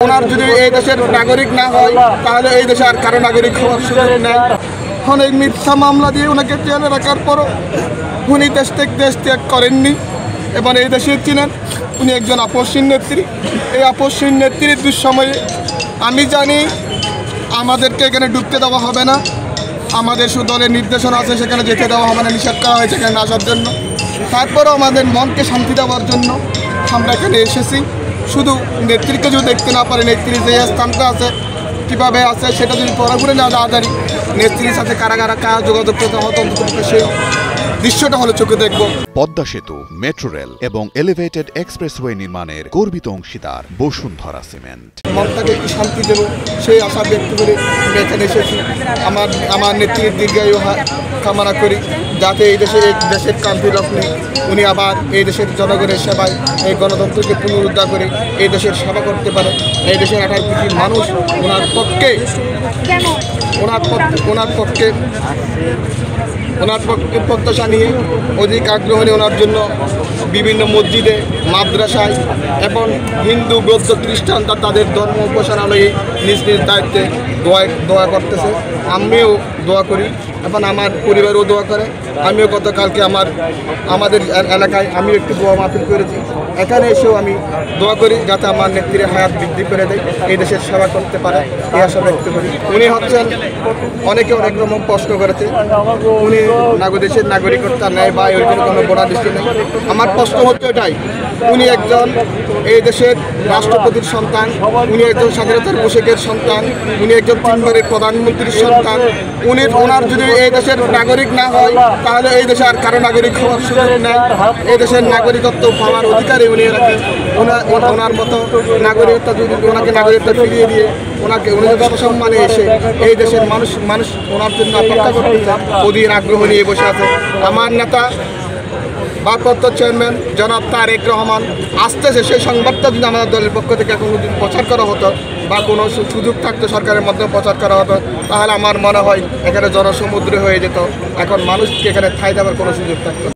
ওনার যদি এই দেশের নাগরিক না হয় তাহলে এই দেশে আর কারো নাগরিক হওয়ার সুযোগ নেই। অনেক মিথ্যা মামলা দিয়ে ওনাকে জেলে রাখার পরও উনি দেশ ত্যাগ করেননি এবং এই দেশে ছিলেন। উনি একজন আপসহীন নেত্রী। এই আপসহীন নেত্রীর দুঃসময়ে আমি জানি আমাদেরকে এখানে ঢুকতে দেওয়া হবে না, আমাদের দলের নির্দেশনা আছে সেখানে যেতে দেওয়া হবে না, নিষেধ করা হয়েছে এখানে আসার জন্য। তারপরেও আমাদের মনকে শান্তি দেওয়ার জন্য আমরা এখানে এসেছি। শুধু নেত্রীকে যদি দেখতে না পারি, নেত্রীর যে স্থানটা আছে কীভাবে আছে সেটা যদি পুরোপুরি না জানি, নেত্রীর সাথে কারা যোগাযোগ করতে হতো সেই দৃশ্যটা হলো চোখে দেখব। পদ্মা সেতু, মেট্রো রেল এবং এলিভেটেড এক্সপ্রেসওয়ে নির্মাণের গর্বিত অংশীদার বসুন্ধরা সিমেন্ট। মনটাকে একটু শান্তি দেব সেই আশা ব্যক্ত করে আমি এখানে এসেছি। আমার নেত্রীর দীর্ঘায়ু কামনা করি, যাতে এই দেশের ক্রান্তি লগ্নে উনি আবার এই দেশের জনগণের সেবায় এই গণতন্ত্রকে পুনরুদ্ধার করে এই দেশের সেবা করতে পারে। এই দেশের 28 কোটি মানুষ ওনার পক্ষে প্রত্যাশা নিয়ে অধিক আগ্রহ নিয়ে ওনার জন্য বিভিন্ন মসজিদে, মাদ্রাসায় এবং হিন্দু, বৌদ্ধ, খ্রিস্টান তাদের ধর্ম উপাসনালয়ে নিজ নিজ দায়িত্বে দোয়া করতেছে। আমিও দোয়া করি এবং আমার পরিবারও দোয়া করে। আমিও গতকালকে আমাদের এলাকায় আমিও একটু দোয়া মাহফিল করেছি। এখানে এসেও আমি দোয়া করি যাতে আমার নেত্রীর হায়াত বৃদ্ধি করে দেয়, এই দেশের সেবা করতে পারে, এই আশা ব্যক্ত করি। উনি হচ্ছেন, অনেকে অনেক রকম প্রশ্ন করেছে উনি দেশের নাগরিকতা নেয় বা ওইখানে কোনো বড় দৃষ্টি নেই। আমার প্রশ্ন হচ্ছে এটাই, উনি একজন এই দেশের রাষ্ট্রপতির সন্তান, উনি একজন স্বাধীনতার ঘোষকের সন্তান, উনি একজন 3 বারের প্রধানমন্ত্রীর সন্তান। ওনার যদি এই দেশের নাগরিক না হয় তাহলে এই দেশে আর কারো নাগরিক হওয়ার সুযোগ নেই। এই দেশের নাগরিকত্ব পাওয়ার অধিকারই উনি রাখেন। ওনার মতো নাগরিকত্ব যদি ওনাকে নাগরিকত্ব ফিরিয়ে দিয়ে উনি যদি সম্মানে এসে এই দেশের মানুষ ওনার জন্য অপেক্ষা করতেছে, অধীর আগ্রহ নিয়ে বসে আছে। আমার নেতা ভারপ্রাপ্ত চেয়ারম্যান জনাব তারেক রহমান আসতেছে, সেই সংবাদটা যদি আমাদের দলের পক্ষ থেকে কোনো দিন প্রচার করা হতো বা কোনো সুযোগ থাকতো সরকারের মাধ্যমে প্রচার করা হতো, তাহলে আমার মনে হয় এখানে জনসমুদ্র হয়ে যেত। এখন মানুষকে এখানে ঠাঁই দেওয়ার কোনো সুযোগ থাকতো।